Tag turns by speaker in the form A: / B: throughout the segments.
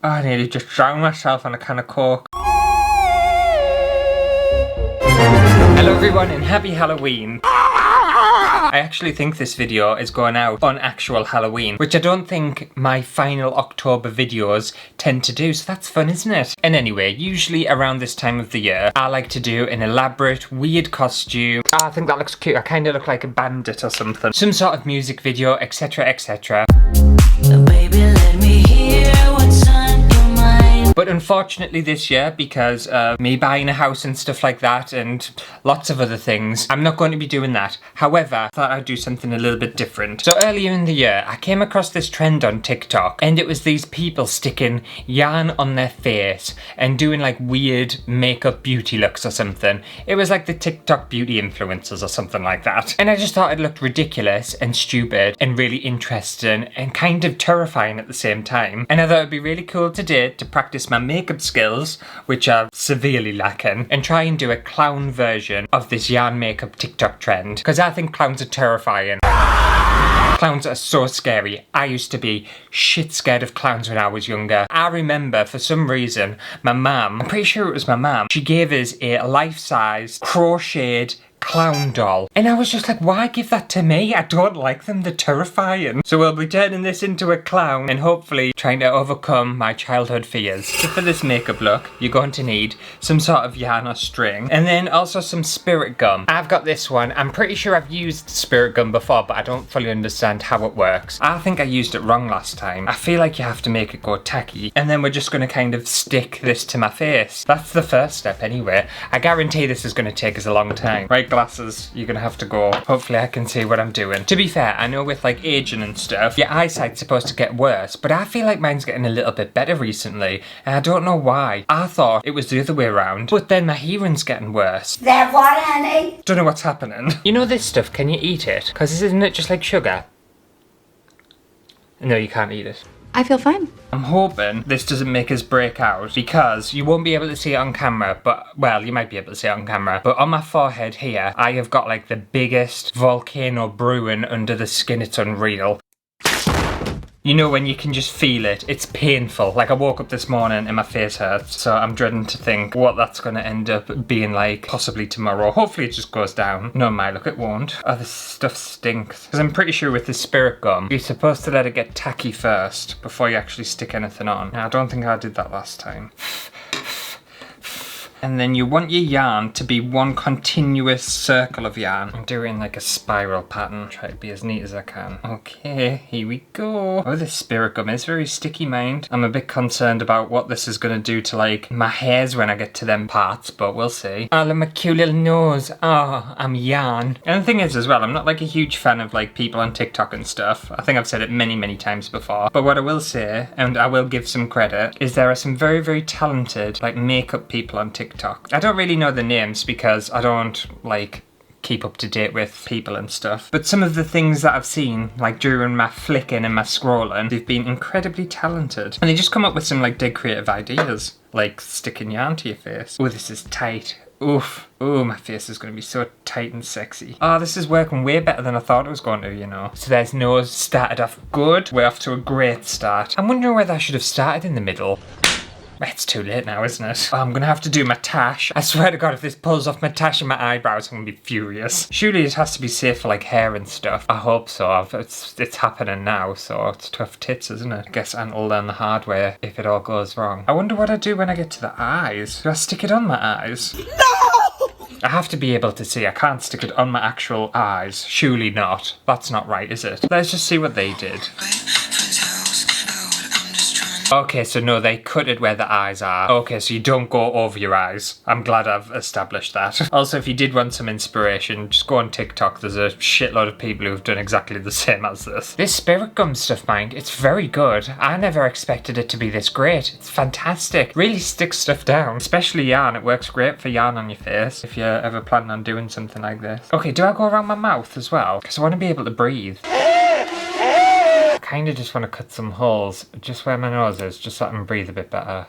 A: Oh, I nearly just drowned myself on a can of Coke. Hello everyone and happy Halloween. I actually think this video is going out on actual Halloween, which I don't think my final October videos tend to do, so that's fun, isn't it? And anyway, usually around this time of the year, I like to do an elaborate, weird costume. Oh, I think that looks cute. I kind of look like a bandit or something. Some sort of music video, etc, etc.
B: Baby, let me hear what's on your mind.
A: But unfortunately this year, because of me buying a house and stuff like that and lots of other things, I'm not going to be doing that. However, I thought I'd do something a little bit different. So earlier in the year, I came across this trend on TikTok, and it was these people sticking yarn on their face and doing like weird makeup beauty looks or something. It was like the TikTok beauty influencers or something like that. And I just thought it looked ridiculous and stupid and really interesting and kind of terrifying at the same time. And I thought it'd be really cool today to practice my makeup skills, which are severely lacking, and try and do a clown version of this yarn makeup TikTok trend, because I think clowns are terrifying. Clowns are so scary. I used to be shit scared of clowns when I was younger. I remember for some reason my mum, I'm pretty sure it was my mum, she gave us a life-size crocheted clown doll. And I was just like, why give that to me? I don't like them, they're terrifying. So we'll be turning this into a clown and hopefully trying to overcome my childhood fears. So for this makeup look, you're going to need some sort of yarn or string, and then also some spirit gum. I've got this one. I'm pretty sure I've used spirit gum before, but I don't fully understand how it works. I think I used it wrong last time. I feel like you have to make it go tacky, and then we're just going to kind of stick this to my face. That's the first step anyway. I guarantee this is going to take us a long time. Right, glasses, you're gonna have to go. Hopefully I can see what I'm doing. To be fair, I know with like aging and stuff, your eyesight's supposed to get worse, but I feel like mine's getting a little bit better recently, and I don't know why. I thought it was the other way around, but then my hearing's getting worse.
B: That what, honey?
A: Don't know what's happening. You know this stuff, can you eat it? Because isn't it just like sugar? No, you can't eat it.
C: I feel fine.
A: I'm hoping this doesn't make us break out, because you won't be able to see it on camera, but, well, you might be able to see it on camera, but on my forehead here, I have got like the biggest volcano brewing under the skin. It's unreal. You know when you can just feel it, it's painful. Like I woke up this morning and my face hurts, so I'm dreading to think what that's gonna end up being like possibly tomorrow. Hopefully it just goes down. No, my look, it won't. Oh, this stuff stinks. Because I'm pretty sure with the spirit gum, you're supposed to let it get tacky first before you actually stick anything on. Now, I don't think I did that last time. And then you want your yarn to be one continuous circle of yarn. I'm doing like a spiral pattern. Try to be as neat as I can. Okay, here we go. Oh, this spirit gum is very sticky, mind. I'm a bit concerned about what this is going to do to like my hairs when I get to them parts, but we'll see. Oh, look, my cute little nose. Oh, I'm yarn. And the thing is as well, I'm not like a huge fan of like people on TikTok and stuff. I think I've said it many, many times before. But what I will say, and I will give some credit, is there are some very, very talented like makeup people on TikTok. I don't really know the names because I don't like keep up to date with people and stuff, but some of the things that I've seen like during my flicking and my scrolling, they've been incredibly talented, and they just come up with some like dead creative ideas, like sticking yarn to your face. Oh, this is tight. Oof. Oh, my face is going to be so tight and sexy. Oh, this is working way better than I thought it was going to, you know. So there's nose started off good. We're off to a great start. I'm wondering whether I should have started in the middle. It's too late now, isn't it? Oh, I'm gonna have to do my tash. I swear to God, if this pulls off my tash and my eyebrows, I'm gonna be furious. Surely it has to be safe for like hair and stuff. I hope so. It's happening now, so it's tough tits, isn't it? I guess Aunt will learn the hard way if it all goes wrong. I wonder what I do when I get to the eyes. Do I stick it on my eyes? No! I have to be able to see. I can't stick it on my actual eyes. Surely not. That's not right, is it? Let's just see what they did. Okay, so no, they cut it where the eyes are. Okay, so you don't go over your eyes. I'm glad I've established that. Also, if you did want some inspiration, just go on TikTok. There's a shitload of people who've done exactly the same as this. This spirit gum stuff, mind, it's very good. I never expected it to be this great. It's fantastic. Really sticks stuff down. Especially yarn. It works great for yarn on your face if you're ever planning on doing something like this. Okay, do I go around my mouth as well? Because I want to be able to breathe. Kind of just want to cut some holes just where my nose is, just so I can breathe a bit better.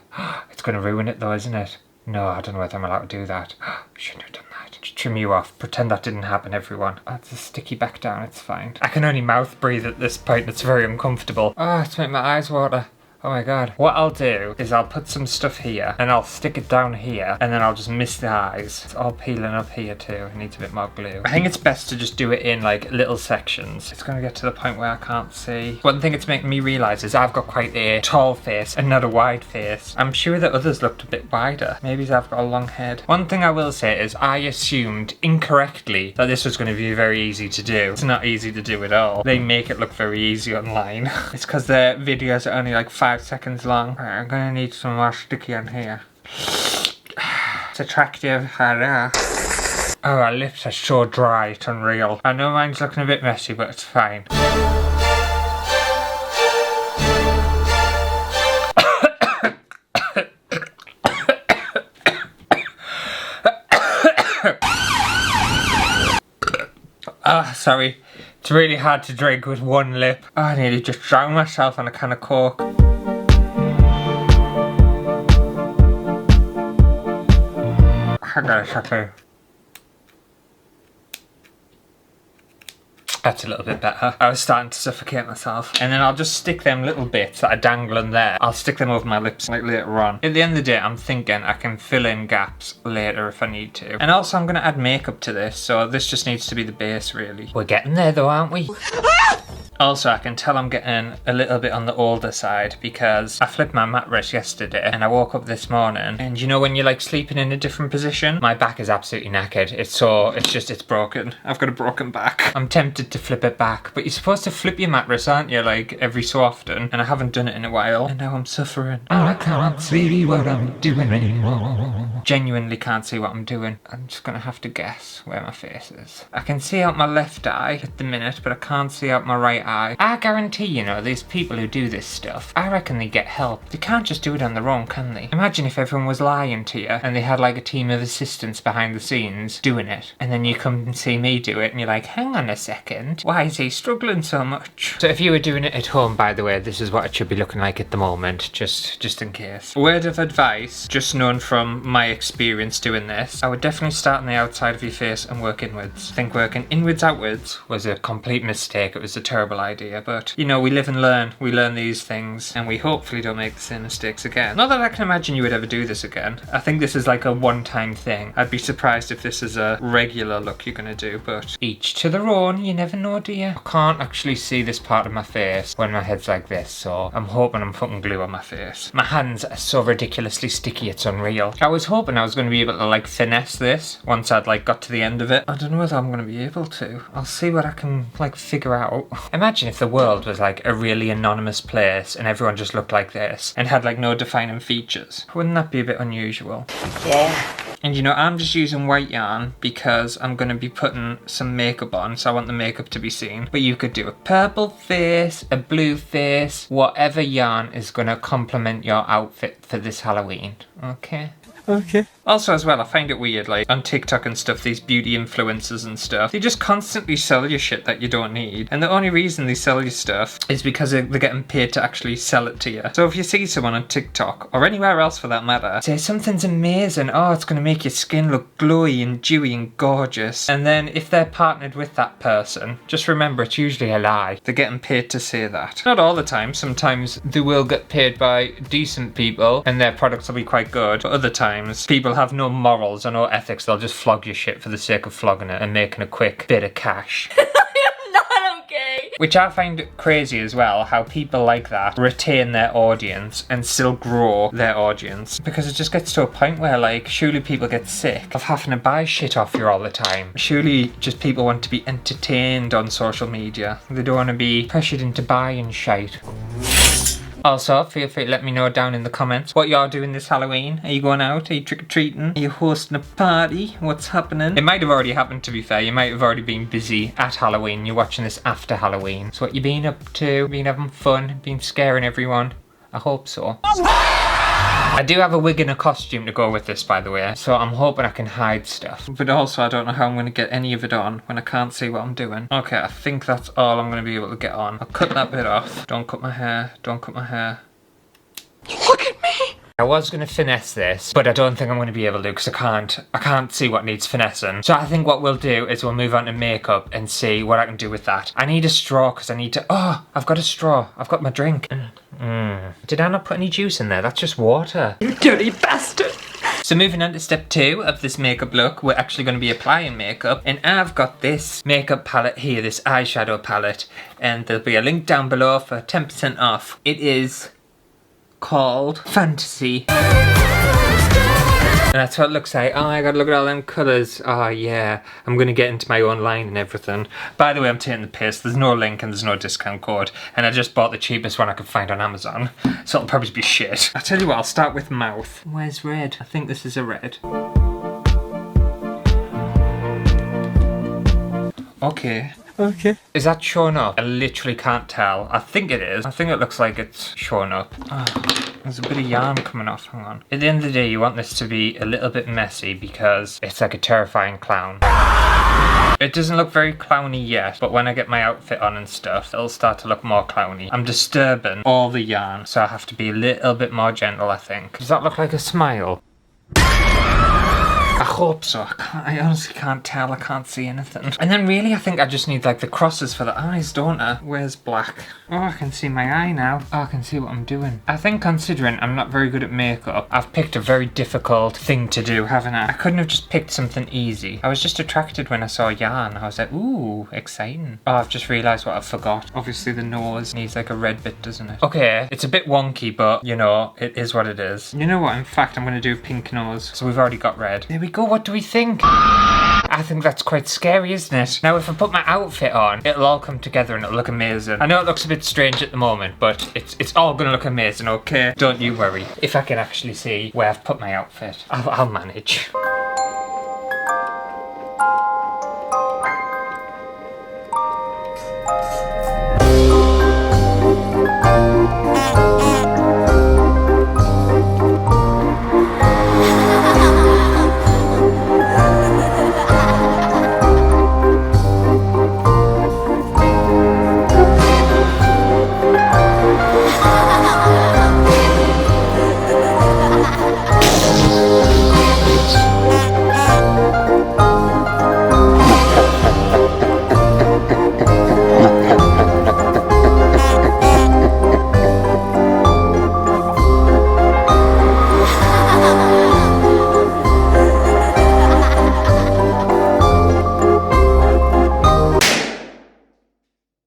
A: It's going to ruin it though, isn't it? No, I don't know whether I'm allowed to do that. Shouldn't have done that. Just trim you off. Pretend that didn't happen, everyone. That's a sticky back down, it's fine. I can only mouth breathe at this point, it's very uncomfortable. Oh, it's making my eyes water. Oh my god. What I'll do is I'll put some stuff here and I'll stick it down here and then I'll just miss the eyes. It's all peeling up here too. It needs a bit more glue. I think it's best to just do it in like little sections. It's gonna get to the point where I can't see. One thing it's making me realise is I've got quite a tall face and not a wide face. I'm sure that others looked a bit wider. Maybe I've got a long head. One thing I will say is I assumed incorrectly that this was going to be very easy to do. It's not easy to do at all. They make it look very easy online. It's because their videos are only like 5 seconds long. Right, I'm gonna need some more sticky on here. It's attractive. Oh, our lips are so dry, it's unreal. I know mine's looking a bit messy, but it's fine. Ah, sorry. It's really hard to drink with one lip. Oh, I nearly just drowned myself on a can of Coke. I got a chuckle. That's a little bit better. I was starting to suffocate myself. And then I'll just stick them little bits that are dangling there. I'll stick them over my lips like later on. At the end of the day, I'm thinking I can fill in gaps later if I need to. And also I'm going to add makeup to this, so this just needs to be the base really. We're getting there though, aren't we? Also, I can tell I'm getting a little bit on the older side because I flipped my mattress yesterday and I woke up this morning and you know when you're like sleeping in a different position? My back is absolutely knackered. It's broken. I've got a broken back. I'm tempted to flip it back, but you're supposed to flip your mattress, aren't you? Like every so often, and I haven't done it in a while and now I'm suffering.
C: I can't see what I'm doing anymore.
A: Genuinely can't see what I'm doing. I'm just gonna have to guess where my face is. I can see out my left eye at the minute, but I can't see out my right eye. I guarantee, you know, these people who do this stuff, I reckon they get help. They can't just do it on their own, can they? Imagine if everyone was lying to you and they had like a team of assistants behind the scenes doing it, and then you come and see me do it and you're like, hang on a second, why is he struggling so much? So if you were doing it at home, by the way, this is what it should be looking like at the moment, just in case. Word of advice, just known from my experience doing this, I would definitely start on the outside of your face and work inwards. I think working inwards outwards was a complete mistake. It was a terrible idea, but you know, we live and learn. We learn these things and we hopefully don't make the same mistakes again. Not that I can imagine you would ever do this again. I think this is like a one-time thing. I'd be surprised if this is a regular look you're gonna do, but each to their own. You never know, do you? I can't actually see this part of my face when my head's like this, so I'm hoping I'm putting glue on my face. My hands are so ridiculously sticky, it's unreal. I was hoping I was going to be able to like finesse this once I'd like got to the end of it. I don't know whether I'm going to be able to. I'll see what I can like figure out. Imagine if the world was like a really anonymous place and everyone just looked like this and had like no defining features. Wouldn't that be a bit unusual?
B: Yeah.
A: And you know, I'm just using white yarn because I'm going to be putting some makeup on, so I want the makeup to be seen. But you could do a purple face, a blue face, whatever yarn is going to complement your outfit for this Halloween, okay? Okay. Also as well, I find it weird, like, on TikTok and stuff, these beauty influencers and stuff, they just constantly sell you shit that you don't need. And the only reason they sell you stuff is because they're getting paid to actually sell it to you. So if you see someone on TikTok, or anywhere else for that matter, say something's amazing, oh, it's gonna make your skin look glowy and dewy and gorgeous. And then if they're partnered with that person, just remember it's usually a lie. They're getting paid to say that. Not all the time, sometimes they will get paid by decent people and their products will be quite good, but other times people have no morals or no ethics. They'll just flog your shit for the sake of flogging it and making a quick bit of cash.
B: I'm not okay.
A: Which I find crazy as well, how people like that retain their audience and still grow their audience. Because it just gets to a point where, like, surely people get sick of having to buy shit off you all the time. Surely just people want to be entertained on social media. They don't want to be pressured into buying shite. Also, feel free to let me know down in the comments what you're doing this Halloween. Are you going out? Are you trick-or-treating? Are you hosting a party? What's happening? It might have already happened, to be fair. You might have already been busy at Halloween. You're watching this after Halloween. So what you been up to? Been having fun? Been scaring everyone? I hope so. I do have a wig and a costume to go with this, by the way, so I'm hoping I can hide stuff. But also, I don't know how I'm going to get any of it on when I can't see what I'm doing. Okay, I think that's all I'm going to be able to get on. I'll cut that bit off. Don't cut my hair. Don't cut my hair. Look at me! I was going to finesse this, but I don't think I'm going to be able to because I can't see what needs finessing. So I think what we'll do is we'll move on to makeup and see what I can do with that. I need a straw because I need to... Oh, I've got a straw. I've got my drink. Did I not put any juice in there? That's just water. You dirty bastard! So moving on to step 2 of this makeup look, we're actually going to be applying makeup, and I've got this makeup palette here, this eyeshadow palette, and there'll be a link down below for 10% off. It is called Fantasy. And that's what it looks like. Oh my god, look at all them colours. Oh yeah, I'm going to get into my own line and everything. By the way, I'm taking the piss. There's no link and there's no discount code. And I just bought the cheapest one I could find on Amazon. So it'll probably be shit. I'll tell you what, I'll start with mouth. Where's red? I think this is a red. Okay. Is that showing up? I literally can't tell. I think it is. I think it looks like it's showing up. Oh, there's a bit of yarn coming off. Hang on. At the end of the day, you want this to be a little bit messy because it's like a terrifying clown. It doesn't look very clowny yet, but when I get my outfit on and stuff, it'll start to look more clowny. I'm disturbing all the yarn, so I have to be a little bit more gentle, I think. Does that look like a smile? I hope so. I honestly can't tell. I can't see anything. And then really, I think I just need like the crosses for the eyes, don't I? Where's black? Oh, I can see my eye now. Oh, I can see what I'm doing. I think considering I'm not very good at makeup, I've picked a very difficult thing to do, haven't I? I couldn't have just picked something easy. I was just attracted when I saw yarn. I was like, ooh, exciting. Oh, I've just realised what I forgot. Obviously the nose needs like a red bit, doesn't it? Okay, it's a bit wonky, but you know, it is what it is. You know what? In fact, I'm going to do pink nose. So we've already got red. There we go. What do we think? I think that's quite scary, isn't it? Now, if I put my outfit on, it'll all come together and it'll look amazing. I know it looks a bit strange at the moment, but it's all gonna look amazing, okay? Don't you worry. If I can actually see where I've put my outfit, I'll manage.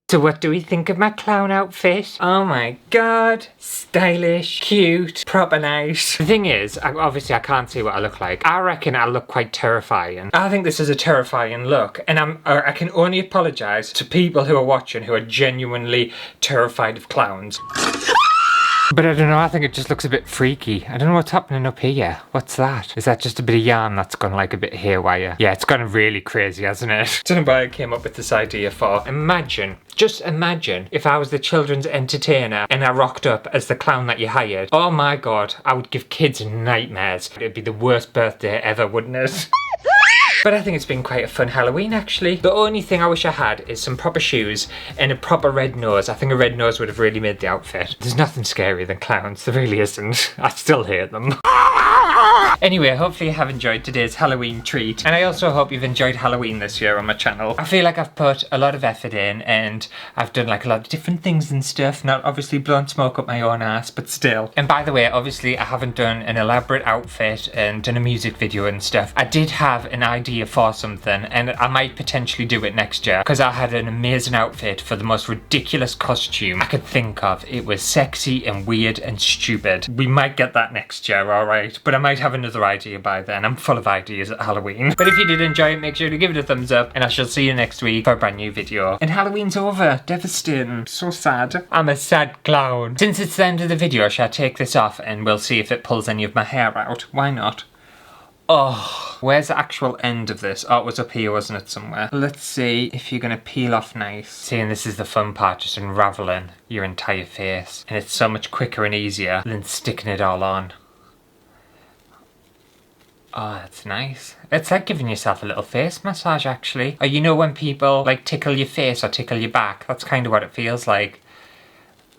A: So what do we think of my clown outfit? Oh my god. Stylish, cute, proper nice. The thing is, obviously I can't see what I look like. I reckon I look quite terrifying. I think this is a terrifying look. And I can only apologise to people who are watching who are genuinely terrified of clowns. But I don't know, I think it just looks a bit freaky. I don't know what's happening up here. What's that? Is that just a bit of yarn that's gone like a bit haywire? Yeah, it's gone really crazy, hasn't it? Don't know why I came up with this idea for. Just imagine if I was the children's entertainer and I rocked up as the clown that you hired. Oh my god, I would give kids nightmares. It'd be the worst birthday ever, wouldn't it? But I think it's been quite a fun Halloween, actually. The only thing I wish I had is some proper shoes and a proper red nose. I think a red nose would have really made the outfit. There's nothing scarier than clowns. There really isn't. I still hate them. Anyway, hopefully you have enjoyed today's Halloween treat. And I also hope you've enjoyed Halloween this year on my channel. I feel like I've put a lot of effort in and I've done like a lot of different things and stuff. Not obviously blown smoke up my own ass, but still. And by the way, obviously I haven't done an elaborate outfit and done a music video and stuff. I did have an idea for something and I might potentially do it next year because I had an amazing outfit for the most ridiculous costume I could think of. It was sexy and weird and stupid. We might get that next year, alright? But I might have another idea by then. I'm full of ideas at Halloween. But if you did enjoy it, make sure to give it a thumbs up and I shall see you next week for a brand new video. And Halloween's over. Devastating. So sad. I'm a sad clown. Since it's the end of the video, shall I take this off and we'll see if it pulls any of my hair out. Why not? Oh, where's the actual end of this? Oh, it was up here, wasn't it, somewhere? Let's see if you're gonna peel off nice. See, and this is the fun part, just unraveling your entire face. And it's so much quicker and easier than sticking it all on. Oh, that's nice. It's like giving yourself a little face massage, actually. Or you know when people, like, tickle your face or tickle your back? That's kind of what it feels like.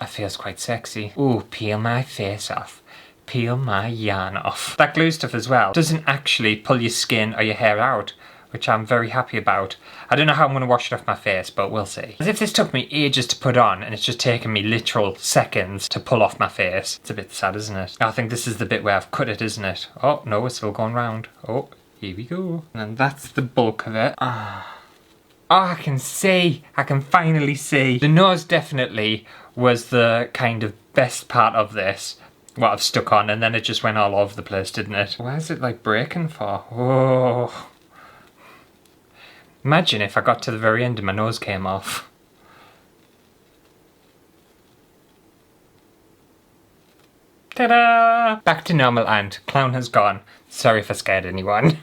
A: It feels quite sexy. Ooh, peel my face off. Peel my yarn off. That glue stuff as well doesn't actually pull your skin or your hair out. which I'm very happy about. I don't know how I'm going to wash it off my face, but we'll see. As if this took me ages to put on, and it's just taken me literal seconds to pull off my face. It's a bit sad, isn't it? I think this is the bit where I've cut it, isn't it? Oh, no, it's still going round. Oh, here we go. And that's the bulk of it. Oh, I can see. I can finally see. The nose definitely was the kind of best part of this. What I've stuck on, and then it just went all over the place, didn't it? Why is it like breaking for? Oh. Imagine if I got to the very end and my nose came off. Ta-da! Back to normal and clown has gone. Sorry if I scared anyone.